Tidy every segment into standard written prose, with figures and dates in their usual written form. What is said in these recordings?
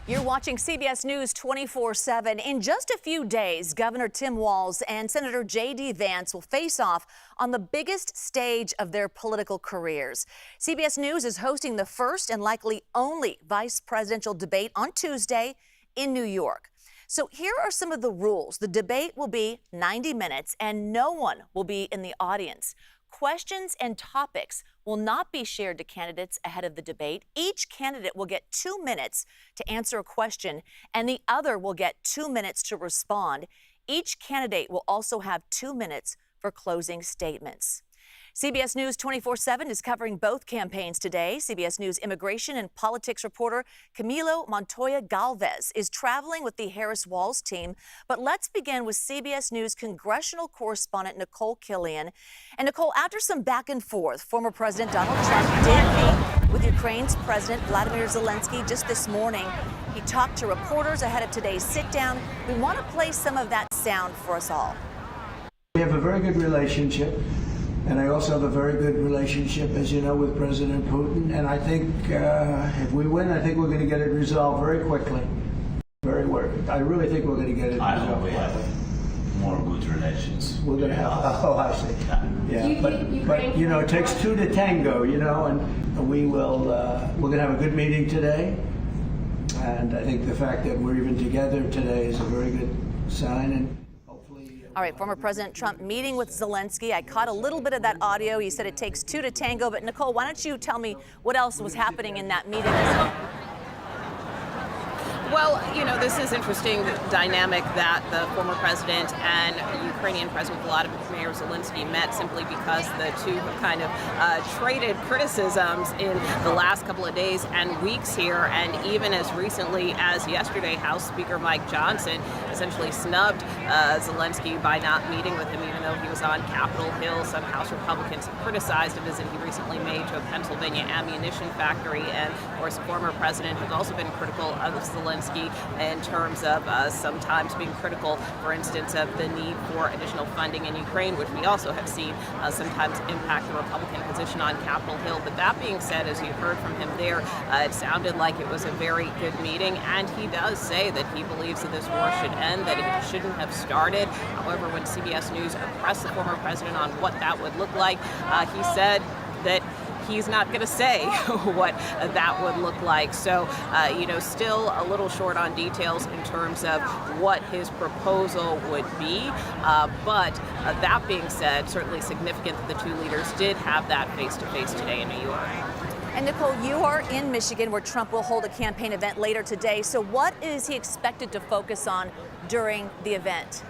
You're watching CBS News 24/7. In just a few days, Governor Tim Walz and Senator J.D. Vance will face off on the biggest stage of their political careers. CBS News is hosting the first and likely only vice presidential debate on Tuesday in New York. So here are some of the rules. The debate will be 90 minutes and no one will be in the audience. Questions and topics will not be shared to candidates ahead of the debate. Each candidate will get 2 minutes to answer a question, and the other will get 2 minutes to respond. Each candidate will also have 2 minutes for closing statements. CBS News 24/7 is covering both campaigns today. CBS News immigration and politics reporter Camilo Montoya-Galvez is traveling with the Harris-Walz team. But let's begin with CBS News congressional correspondent Nikole Killion. And Nikole, after some back and forth, former President Donald Trump did meet with Ukraine's President Volodymyr Zelenskyy just this morning. He talked to reporters ahead of today's sit-down. We want to play some of that sound for us all. We have a very good relationship. And I also have a very good relationship, as you know, with President Putin. And I think if we win, I think we're going to get it resolved very quickly. I really think we're going to get it resolved. I hope we have more good relations. We're going to have, I see. Yeah, but you know, it takes two to tango, you know, and we're going to have a good meeting today. And I think the fact that we're even together today is a very good sign. And all right, former President Trump meeting with Zelenskyy. I caught a little bit of that audio. He said it takes two to tango. But Nikole, why don't you tell me what else was happening in that meeting? Well, you know, this is interesting dynamic that the former president and Ukrainian President Volodymyr Zelenskyy met simply because the two have kind of traded criticisms in the last couple of days and weeks here. And even as recently as yesterday, House Speaker Mike Johnson essentially snubbed Zelenskyy by not meeting with him, even though he was on Capitol Hill. Some House Republicans criticized a visit he recently made to a Pennsylvania ammunition factory. And, of course, the former president has also been critical of Zelenskyy in terms of sometimes being critical, for instance, of the need for additional funding in Ukraine, which we also have seen sometimes impact the Republican position on Capitol Hill. But that being said, as you heard from him there, it sounded like it was a very good meeting, and he does say that he believes that this war should end, that it shouldn't have started. However, when CBS News pressed the former president on what that would look like, he said that he's not going to say what that would look like. So, you know, still a little short on details in terms of what his proposal would be. But that being said, certainly significant that the two leaders did have that face-to-face today in New York. And Nikole, you are in Michigan where Trump will hold a campaign event later today. So what is he expected to focus on during the event?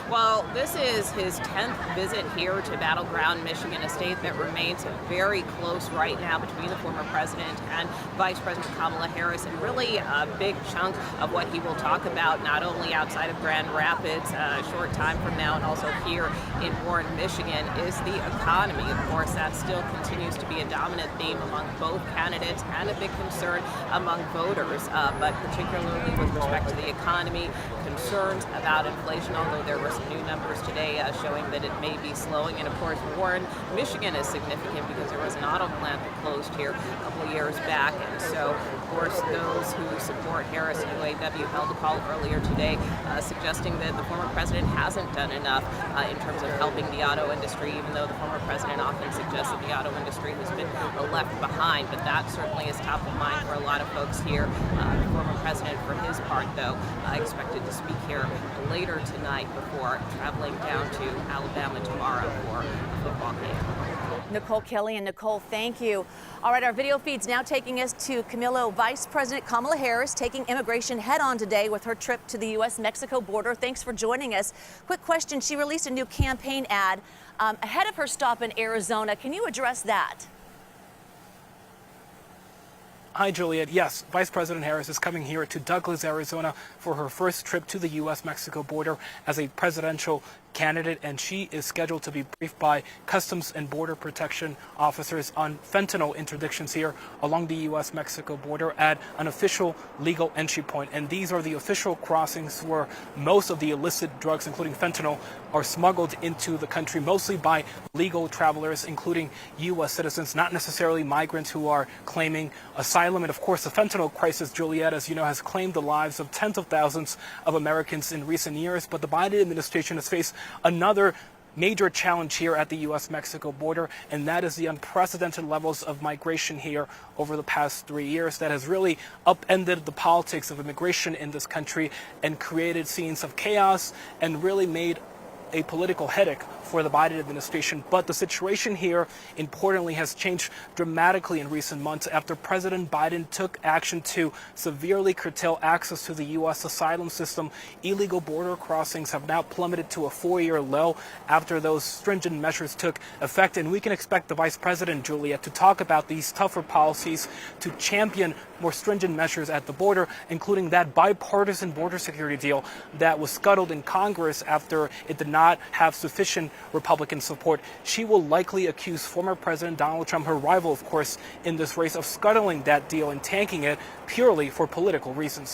Well, this is his 10th visit here to Battleground, Michigan, a state that remains very close right now between the former president and Vice President Kamala Harris. And really a big chunk of what he will talk about, not only outside of Grand Rapids a short time from now and also here in Warren, Michigan, is the economy. Of course, that still continues to be a dominant theme among both candidates and a big concern among voters, but particularly with respect to the economy, concerns about inflation, although there were new numbers today showing that it may be slowing. And of course, Warren, Michigan is significant because there was an auto plant that closed here a couple of years back. And so, of course, those who support Harris and UAW held a call earlier today suggesting that the former president hasn't done enough in terms of helping the auto industry, even though the former president often suggests that the auto industry has been left behind. But that certainly is top of mind for a lot of folks here. The former president, for his part, though, expected to speak here later tonight before traveling down to Alabama tomorrow for a football game. Nikole Kelly and Nikole, thank you. All right, our video feed's now taking us to Camilo. Vice President Kamala Harris taking immigration head-on today with her trip to the U.S. Mexico border. Thanks for joining us. Quick question, she released a new campaign ad ahead of her stop in Arizona. Can you address that? Hi, Juliet. Yes, Vice President Harris is coming here to Douglas, Arizona for her first trip to the U.S. Mexico border as a presidential candidate, and she is scheduled to be briefed by Customs and Border Protection officers on fentanyl interdictions here along the U.S. Mexico border at an official legal entry point. And these are the official crossings where most of the illicit drugs, including fentanyl, are smuggled into the country, mostly by legal travelers, including U.S. citizens, not necessarily migrants who are claiming asylum. And of course, the fentanyl crisis, Juliet, as you know, has claimed the lives of tens of thousands of Americans in recent years. But the Biden administration has faced another major challenge here at the U.S. Mexico border, and that is the unprecedented levels of migration here over the past 3 years that has really upended the politics of immigration in this country and created scenes of chaos and really made a political headache for the Biden administration. But the situation here, importantly, has changed dramatically in recent months after President Biden took action to severely curtail access to the U.S. asylum system. Illegal border crossings have now plummeted to a 4-year low after those stringent measures took effect. And we can expect the Vice President, Juliet, to talk about these tougher policies to champion more stringent measures at the border, including that bipartisan border security deal that was scuttled in Congress after it did not have sufficient Republican support. She will likely accuse former President Donald Trump, her rival, of course, in this race, of scuttling that deal and tanking it purely for political reasons.